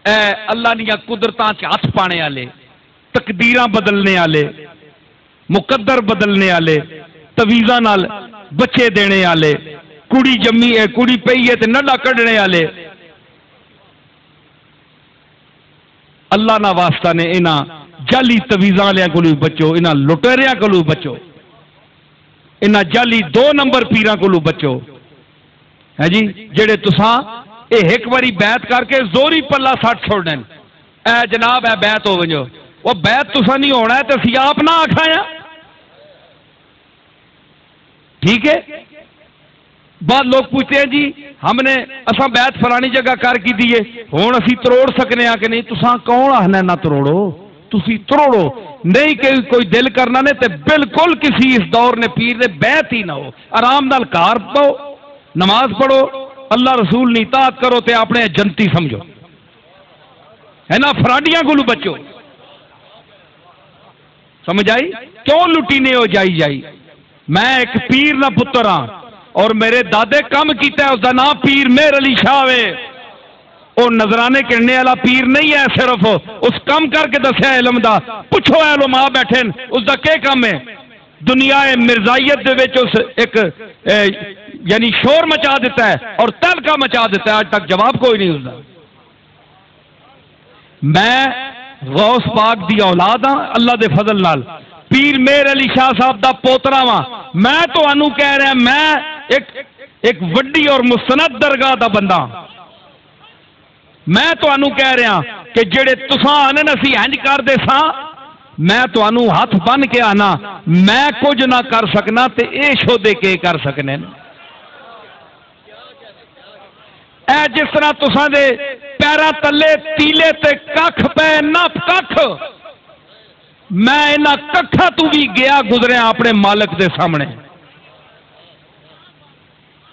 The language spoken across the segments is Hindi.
अल्लाह दियां कुदरतां च हथ पाने वाले, तकदीरां बदलने वाले, मुकद्दर बदलने वाले, तवीज़ा नाल बच्चे देने वाले, कुड़ी जम्मी है कुड़ी पई है ते नड्डा कढ़ने वाले, अल्लाह ना वास्ता ने इन्हां जाली तवीज़ां वालियां कोलों बचो, इन्हां लुटेरियां कोलों बचो, इन्हां जाली 2 नंबर पीरां कोलों बचो है जी, जेड़े तुसां एक बारी बैत करके जोरी पल्ला सट छोड़ने। ए जनाब है बैत हो वजो, वो बैत तुसा नहीं होना है तो असी आप ना आखाया, ठीक है। बाद लोग पूछते हैं जी हमने असा बैत फलानी जगह कर की दी है, हुण असी तरोड़ सकने कि नहीं? तुसा कौन आखना ना तरोड़ो, तुसी तरोड़ो नहीं कि कोई दिल करना ने, तो बिल्कुल किसी इस दौर ने पीर ने बैत ही ना हो, आराम नाल कार पाओ, नमाज पढ़ो, अल्लाह रसूल नी इताअत करो ते अपने जनती समझो, है ना, फराडियां कोलू बचो। समझ आई? क्यों लुटीने हो जाई जाई? मैं एक पीर ना पुत्र हाँ और मेरे दादे कम किया, उसका नाम पीर मेहर अली शाह वे। वो नजराने किरने वाला पीर नहीं है, सिर्फ उस कम करके दसिया इलम दा। पुछो है उलमा बैठे उसका क्या काम है? दुनिया मिर्जाइत दे विच उस एक यानी शोर मचा देता है और तहलका मचा देता है, आज तक जवाब कोई नहीं उसका। मैं गौस पाक दी औलाद हाँ, अल्लाह दे फजल नाल पीर मेहर अली शाह साहब दा पोतरा वा। मैं तो अनु कह रहा, मैं एक वड्डी और मुसनद दरगाह दा बंदा। मैं तो अनु कह रहा कि जेड़े तुसां आने असीं इंज करदे सां, मैं तो अनु हाथ बन के आना, मैं कुछ ना कर सकना ते ए शोदे के कर सकने। ऐ जिस तरह तुसां दे पैरां तले तीले ते कख पे ना कख, मैं इन्हां कखा तू भी गया गुजरिया अपने मालिक दे सामने।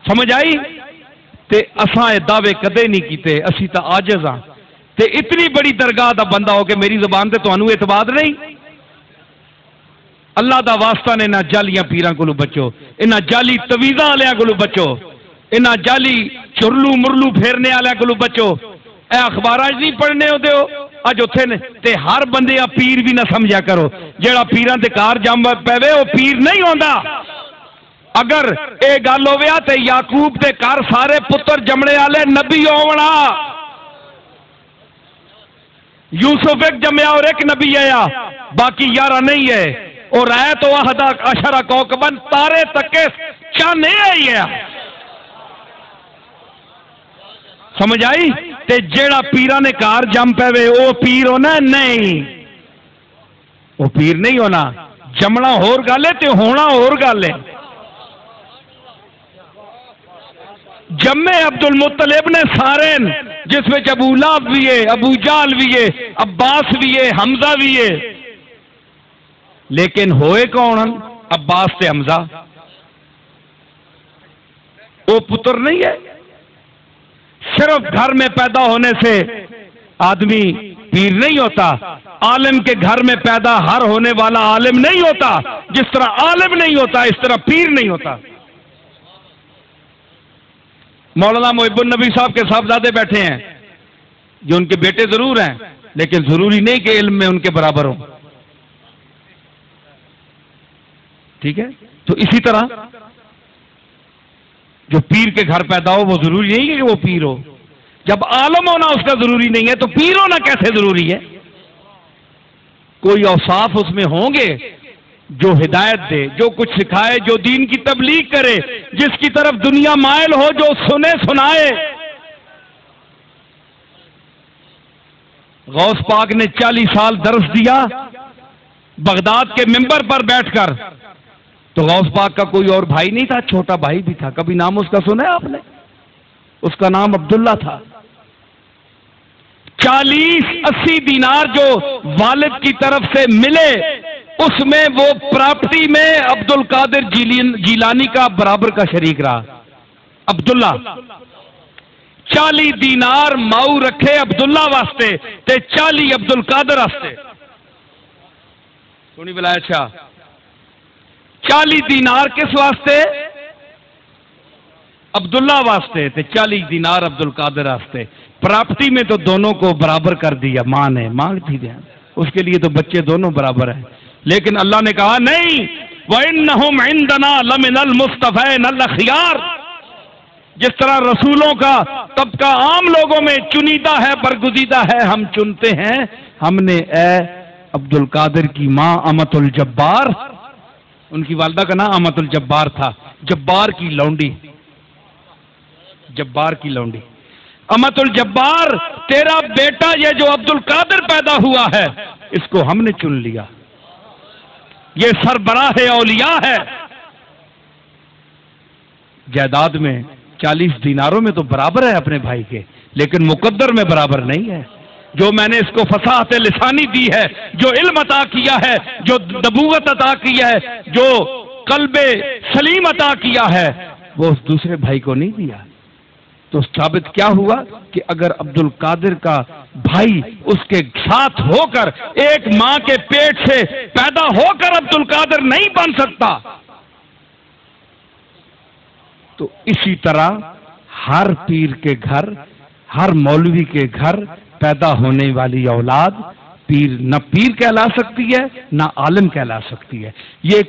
समझ आई? ते असां ये दावे कदे नहीं कीते, असी तो आजिज़ हां। ते इतनी बड़ी दरगाह दा बंदा हो के मेरी जुबान ते तुहानू एतबार नहीं? अल्लाह दा वास्ता ने इन्हां जालियां पीरां कोलों बचो, इन्हां जाली तवीज़ां वालियां कोलों बचो, इन्हां जाली चुरलू मुरलू फेरने वालियां कोलों बचो। ए अखबारां नहीं पढ़ने होते हो अज उत्थे ने, ते हर बंदे पीर भी ना समझा करो। जेड़ा पीरां दे कार जम पवे वो पीर नहीं होंदा। अगर ये गल होवे ते याकूब दे घर सारे पुत्र जमने वाले नबी होवना, यूसुफ एक जमया और एक नबी आया, बाकी 11 नहीं है। और है तो अहदा अशरा कौकबन, तारे तके चाने आई है। समझ आई? ते जेड़ा पीरा ने कार जम पवे वो पीर होना? नहीं, वो पीर नहीं होना। जमना होर गल है ते होना होर गल है। जम्मे अब्दुल मुत्तलिब ने सारे, जिसमें अबू लहब भी है, अबू जाल भी है, अब्बास भी है, हमजा भी है, लेकिन होए कौन? अब्बास ते हमजा। वो पुत्र नहीं है। सिर्फ घर में पैदा होने से आदमी पीर नहीं होता। आलिम के घर में पैदा हर होने वाला आलिम नहीं होता। जिस तरह आलिम नहीं होता इस तरह पीर नहीं होता। मौलाना मोहिबुन नबी साहब के साहबजादे बैठे हैं जो उनके बेटे जरूर हैं, लेकिन जरूरी नहीं कि इल्म में उनके बराबर हो। ठीक है? तो इसी तरह जो पीर के घर पैदा हो वो जरूरी नहीं है कि वो पीर हो। जब आलम होना उसका जरूरी नहीं है तो पीर होना कैसे जरूरी है? कोई औसाफ उसमें होंगे जो हिदायत दे, जो कुछ सिखाए, जो दीन की तबलीग करे, जिसकी तरफ दुनिया मायल हो, जो सुने सुनाए। गौस पाक ने 40 साल दर्स दिया बगदाद के मिंबर पर बैठकर। तो गौस पाक का कोई और भाई नहीं था, छोटा भाई भी था। कभी नाम उसका सुना है आपने? उसका नाम अब्दुल्ला था। 40-80 दीनार जो वालिद की तरफ से मिले, उसमें वो प्रॉपर्टी में अब्दुल कादिर जीलानी का बराबर का शरीक रहा। अब्दुल्ला 40 दीनार माऊ रखे अब्दुल्ला वास्ते ते 40 अब्दुल कादिर वास्ते। सुनी बुलाया? अच्छा, 40 दीनार किस वास्ते? अब्दुल्ला वास्ते थे 40 दिनार अब्दुल कादिर वास्ते। प्रॉपर्टी में तो दोनों को बराबर कर दिया, मां ने मांग थी ध्यान, उसके लिए तो बच्चे दोनों बराबर हैं। लेकिन अल्लाह ने कहा नहीं, वइन्नहुम इंदना लमिनल मुस्तफैन अल खियार। जिस तरह रसूलों का तबका आम लोगों में चुनीदा है, बरगुजीदा है, हम चुनते हैं, हमने ए अब्दुल कादिर की मां अमतुल जब्बार, उनकी वालदा का नाम अमतुल जब्बार था, जब्बार की लौंडी, जब्बार की लौंडी, अमतुल जब्बार, तेरा बेटा ये जो अब्दुल कादिर पैदा हुआ है, इसको हमने चुन लिया, ये सरबराह औलिया है। जायदाद में 40 दिनारों में तो बराबर है अपने भाई के, लेकिन मुकद्दर में बराबर नहीं है। जो मैंने इसको फसाहत लिसानी दी है, जो इल्म अता किया है, जो नबूवत अता किया है, जो कल्बे सलीम अता किया है, वो उस दूसरे भाई को नहीं दिया। तो साबित क्या हुआ कि अगर अब्दुल कादिर का भाई उसके साथ होकर एक मां के पेट से पैदा होकर अब्दुल कादिर नहीं बन सकता, तो इसी तरह हर पीर के घर, हर मौलवी के घर पैदा होने वाली औलाद पीर न पीर कहला सकती है, न आलिम कहला सकती है। ये